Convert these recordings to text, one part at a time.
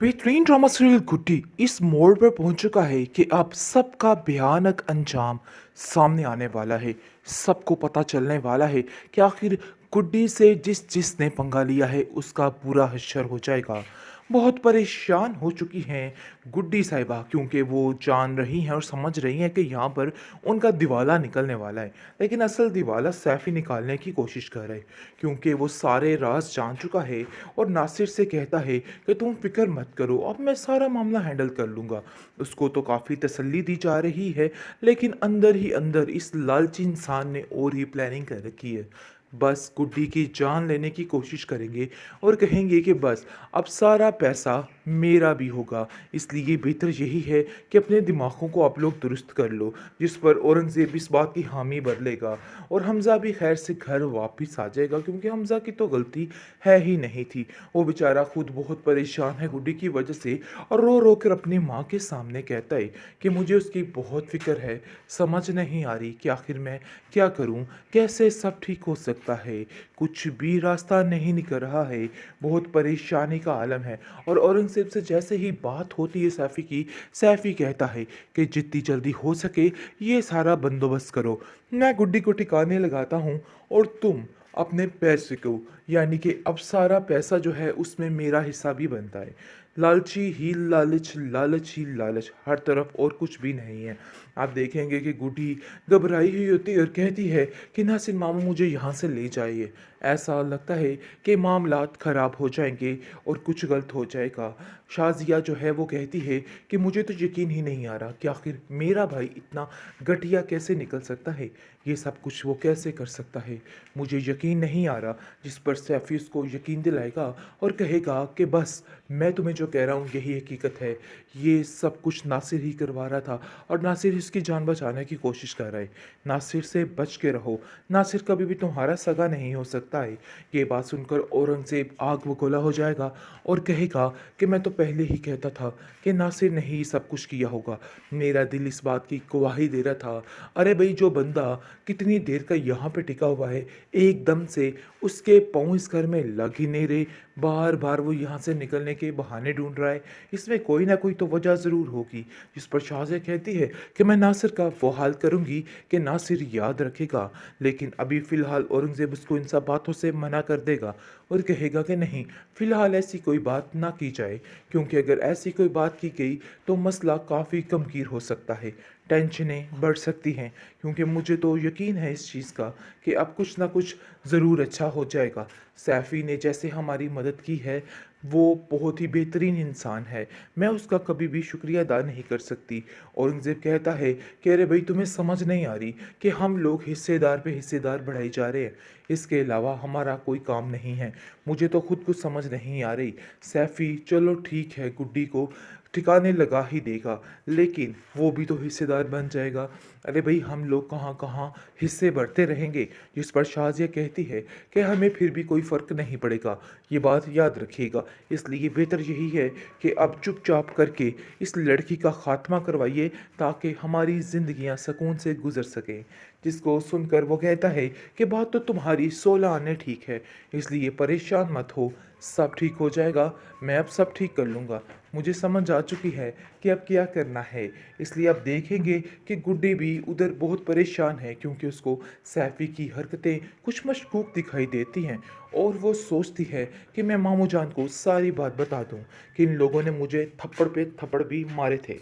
बेहतरीन drama serial गुड्डी इस मोड़ पर पहुंच चुका है कि अब सबका भयानक अंजाम सामने आने वाला है। सबको पता चलने वाला है कि आखिर गुड्डी से जिसने पंगा लिया है उसका पूरा हश्र हो जाएगा। बहुत परेशान हो चुकी हैं गुड्डी साहिबा, क्योंकि वो जान रही हैं और समझ रही हैं कि यहाँ पर उनका दिवाला निकलने वाला है। लेकिन असल दिवाला सैफ़ी निकालने की कोशिश कर रहे, क्योंकि वो सारे राज जान चुका है और नासिर से कहता है कि तुम फिक्र मत करो, अब मैं सारा मामला हैंडल कर लूँगा। उसको तो काफ़ी तसल्ली दी जा रही है, लेकिन अंदर ही अंदर इस लालची इंसान ने और ही प्लानिंग कर रखी है। बस गुड्डी की जान लेने की कोशिश करेंगे और कहेंगे कि बस अब सारा पैसा मेरा भी होगा, इसलिए बेहतर यही है कि अपने दिमागों को आप लोग दुरुस्त कर लो। जिस पर औरंगज़ेब इस बात की हामी भर लेगा और हमज़ा भी खैर से घर वापस आ जाएगा, क्योंकि हमज़ा की तो गलती है ही नहीं थी। वो बेचारा खुद बहुत परेशान है गुड्डी की वजह से और रो रो कर अपनी माँ के सामने कहता है कि मुझे उसकी बहुत फ़िक्र है, समझ नहीं आ रही कि आखिर मैं क्या करूँ, कैसे सब ठीक हो सकता है, कुछ भी रास्ता नहीं निकल रहा है, बहुत परेशानी का आलम है। और औरंगज़ेब से जैसे ही बात होती है सैफ़ी की, सैफ़ी कहता है कि जितनी जल्दी हो सके ये सारा बंदोबस्त करो, मैं गुड्डी को ठिकाने लगाता हूँ और तुम अपने पैसे को, यानी कि अब सारा पैसा जो है उसमें मेरा हिस्सा भी बनता है। लालची ही लालच, लालच ही लालच, हर तरफ और कुछ भी नहीं है। आप देखेंगे कि गुड्डी घबराई हुई होती है और कहती है कि नासिर मामा मुझे यहाँ से ले जाइए। ऐसा लगता है कि मामलात ख़राब हो जाएंगे और कुछ गलत हो जाएगा। शाज़िया जो है वो कहती है कि मुझे तो यकीन ही नहीं आ रहा कि आखिर मेरा भाई इतना घटिया कैसे निकल सकता है, ये सब कुछ वो कैसे कर सकता है, मुझे यकीन नहीं आ रहा। जिस पर सैफ़ी उसको यकीन दिलाएगा और कहेगा कि बस मैं तुम्हें जो कह रहा हूँ यही हकीकत है, ये सब कुछ नासिर ही करवा रहा था और नासिर इसकी जान बचाने की कोशिश कर रहा है। नासिर से बच के रहो, नासिर कभी भी तुम्हारा सगा नहीं हो सकता है। ये बात सुनकर औरंगज़ेब आग बगोला हो जाएगा और कहेगा कि मैं तो पहले ही कहता था कि नासिर ने ही सब कुछ किया होगा, मेरा दिल इस बात की गवाही दे रहा था। अरे भाई, जो बंदा कितनी देर का यहाँ पे टिका हुआ है, एकदम से उसके पाँव इस घर में लग ही नहीं रहे, बार बार वो यहाँ से निकलने के बहाने ढूंढ रहा है, इसमें कोई ना कोई तो वजह ज़रूर होगी। जिस पर शाज़िया कहती है कि मैं नासिर का वो हाल करूँगी कि नासिर याद रखेगा। लेकिन अभी फ़िलहाल औरंगज़ेब उसको इन सब बातों से मना कर देगा और कहेगा कि नहीं, फ़िलहाल ऐसी कोई बात ना की जाए, क्योंकि अगर ऐसी कोई बात की गई तो मसला काफ़ी गंभीर हो सकता है, टेंशनें बढ़ सकती हैं। क्योंकि मुझे तो यकीन है इस चीज़ का कि अब कुछ ना कुछ ज़रूर अच्छा हो जाएगा। सैफ़ी ने जैसे हमारी मदद की है, वो बहुत ही बेहतरीन इंसान है, मैं उसका कभी भी शुक्रिया अदा नहीं कर सकती। औरंगज़ेब कहता है कि अरे भाई, तुम्हें समझ नहीं आ रही कि हम लोग हिस्सेदार पे हिस्सेदार बढ़ाई जा रहे हैं, इसके अलावा हमारा कोई काम नहीं है। मुझे तो खुद कुछ समझ नहीं आ रही। सैफ़ी चलो ठीक है, गुड्डी को ठिकाने लगा ही देगा, लेकिन वो भी तो हिस्सेदार बन जाएगा। अरे भाई, हम लोग कहाँ कहाँ हिस्से बढ़ते रहेंगे। जिस पर शाज़िया कहती है कि हमें फिर भी कोई फ़र्क नहीं पड़ेगा, ये बात याद रखिएगा। इसलिए बेहतर यही है कि अब चुपचाप करके इस लड़की का ख़ात्मा करवाइए, ताकि हमारी ज़िंदगियां सुकून से गुजर सकें। जिसको सुनकर वो कहता है कि बात तो तुम्हारी 16 आने ठीक है, इसलिए परेशान मत हो, सब ठीक हो जाएगा, मैं अब सब ठीक कर लूँगा। मुझे समझ आ चुकी है कि अब क्या करना है। इसलिए आप देखेंगे कि गुड्डी भी उधर बहुत परेशान है, क्योंकि उसको सैफ़ी की हरकतें कुछ मशकूक दिखाई देती हैं और वो सोचती है कि मैं मामू जान को सारी बात बता दूं कि इन लोगों ने मुझे थप्पड़ पे थप्पड़ भी मारे थे।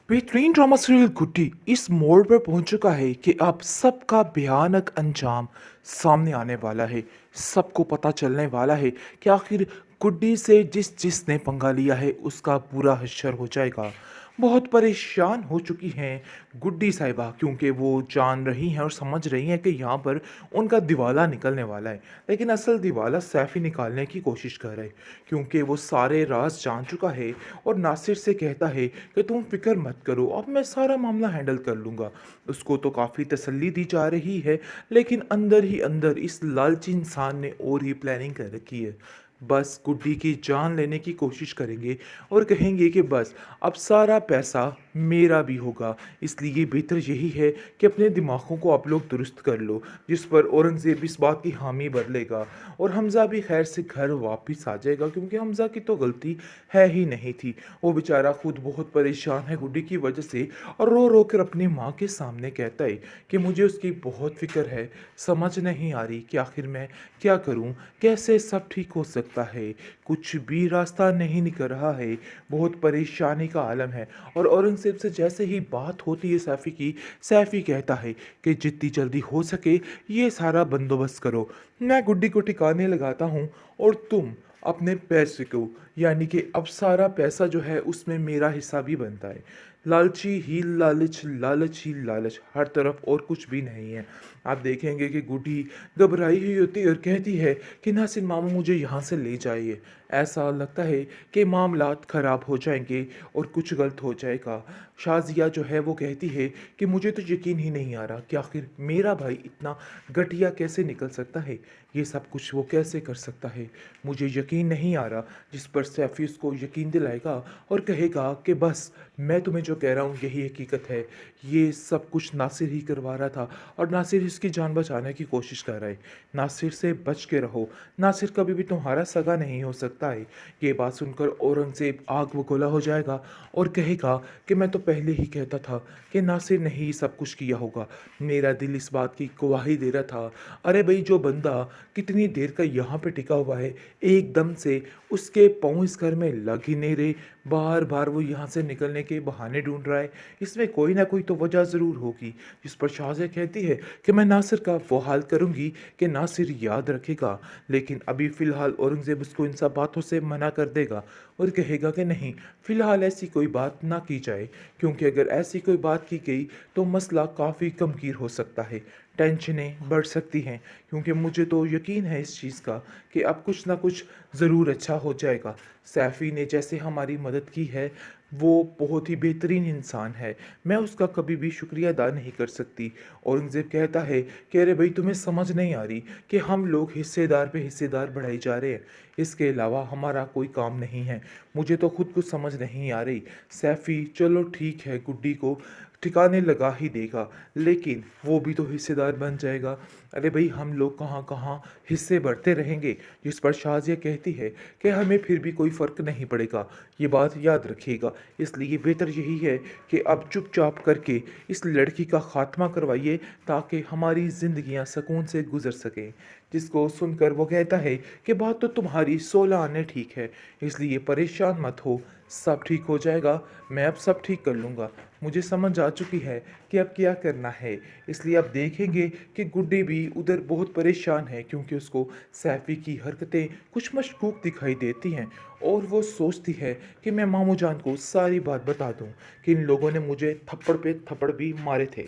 बेहतरीन ड्रामा सीरियल गुड्डी इस मोड़ पर पहुंच चुका है कि अब सबका भयानक अंजाम सामने आने वाला है। सबको पता चलने वाला है कि आखिर गुड्डी से जिसने पंगा लिया है उसका पूरा हश्र हो जाएगा। बहुत परेशान हो चुकी हैं गुड्डी साहिबा, क्योंकि वो जान रही हैं और समझ रही हैं कि यहाँ पर उनका दिवाला निकलने वाला है। लेकिन असल दिवाला सैफ़ी निकालने की कोशिश कर रहे, क्योंकि वो सारे राज जान चुका है और नासिर से कहता है कि तुम फिक्र मत करो, अब मैं सारा मामला हैंडल कर लूँगा। उसको तो काफ़ी तसल्ली दी जा रही है, लेकिन अंदर ही अंदर इस लालची इंसान ने और ही प्लानिंग कर रखी है। बस गुड्डी की जान लेने की कोशिश करेंगे और कहेंगे कि बस अब सारा पैसा मेरा भी होगा। इसलिए बेहतर यही है कि अपने दिमागों को आप लोग दुरुस्त कर लो, जिस पर औरंगज़ेब इस बात की हामी भर लेगा और हमज़ा भी खैर से घर वापस आ जाएगा, क्योंकि हमज़ा की तो गलती है ही नहीं थी। वो बेचारा खुद बहुत परेशान है गुड्डी की वजह से और रो रो कर अपनी माँ के सामने कहता है कि मुझे उसकी बहुत फ़िक्र है, समझ नहीं आ रही कि आखिर मैं क्या करूँ, कैसे सब ठीक हो सकता है, कुछ भी रास्ता नहीं निकल रहा है, बहुत परेशानी का आलम है। और औरंगज़ेब से जैसे ही बात होती है सैफ़ी की, सैफ़ी कहता है कि जितनी जल्दी हो सके ये सारा बंदोबस्त करो, मैं गुड्डी को ठिकाने लगाता हूँ और तुम अपने पैसे को, यानी कि अब सारा पैसा जो है उसमें मेरा हिस्सा भी बनता है। लालची ही लालच, लालच ही लालच, हर तरफ और कुछ भी नहीं है। आप देखेंगे कि गुड्डी घबराई हुई होती है और कहती है कि नासिर मामू मुझे यहाँ से ले जाइए। ऐसा लगता है कि मामलात ख़राब हो जाएंगे और कुछ गलत हो जाएगा। शाज़िया जो है वो कहती है कि मुझे तो यकीन ही नहीं आ रहा कि आखिर मेरा भाई इतना घटिया कैसे निकल सकता है, ये सब कुछ वो कैसे कर सकता है, मुझे यकीन नहीं आ रहा। जिस पर सैफ़ी उसको यकीन दिलाएगा और कहेगा कि बस मैं तुम्हें जो कह रहा हूँ यही हकीकत है, ये सब कुछ नासिर ही करवा रहा था और नासिर इसकी जान बचाने की कोशिश कर रहा है। नासिर से बच के रहो, नासिर कभी भी तुम्हारा सगा नहीं हो सकता है। ये बात सुनकर औरंगज़ेब आग बगोला हो जाएगा और कहेगा कि मैं तो पहले ही कहता था कि नासिर ने ही सब कुछ किया होगा, मेरा दिल इस बात की गवाही दे रहा था। अरे भाई, जो बंदा कितनी देर का यहाँ पे टिका हुआ है, एकदम से उसके पाँव इस घर में लग ही नहीं रहे, बार बार वो यहाँ से निकलने के बहाने ढूंढ रहा है, इसमें कोई ना कोई तो वजह ज़रूर होगी। जिस पर शाज़िया कहती है कि मैं नासिर का वो हाल करूँगी कि नासिर याद रखेगा। लेकिन अभी फ़िलहाल औरंगज़ेब उसको इन सब बातों से मना कर देगा और कहेगा कि नहीं, फ़िलहाल ऐसी कोई बात ना की जाए, क्योंकि अगर ऐसी कोई बात की गई तो मसला काफ़ी गंभीर हो सकता है, टेंशनें बढ़ सकती हैं। क्योंकि मुझे तो यकीन है इस चीज़ का कि अब कुछ ना कुछ ज़रूर अच्छा हो जाएगा। सैफ़ी ने जैसे हमारी मदद की है, वो बहुत ही बेहतरीन इंसान है, मैं उसका कभी भी शुक्रिया अदा नहीं कर सकती। औरंगज़ेब कहता है कि अरे भाई, तुम्हें समझ नहीं आ रही कि हम लोग हिस्सेदार पे हिस्सेदार बढ़ाई जा रहे हैं, इसके अलावा हमारा कोई काम नहीं है। मुझे तो खुद कुछ समझ नहीं आ रही। सैफ़ी चलो ठीक है, गुड्डी को ठिकाने लगा ही देगा, लेकिन वो भी तो हिस्सेदार बन जाएगा। अरे भाई, हम लोग कहाँ कहाँ हिस्से बढ़ते रहेंगे। जिस पर शाज़िया कहती है कि हमें फिर भी कोई फ़र्क नहीं पड़ेगा, ये बात याद रखिएगा। इसलिए बेहतर यही है कि अब चुपचाप करके इस लड़की का ख़ात्मा करवाइए, ताकि हमारी ज़िंदगियां सुकून से गुजर सकें। जिसको सुनकर वो कहता है कि बात तो तुम्हारी 16 आने ठीक है, इसलिए परेशान मत हो, सब ठीक हो जाएगा, मैं अब सब ठीक कर लूँगा। मुझे समझ आ चुकी है कि अब क्या करना है। इसलिए आप देखेंगे कि गुड्डी भी उधर बहुत परेशान है, क्योंकि उसको सैफ़ी की हरकतें कुछ मशकूक दिखाई देती हैं और वो सोचती है कि मैं मामू जान को सारी बात बता दूं कि इन लोगों ने मुझे थप्पड़ पे थप्पड़ भी मारे थे।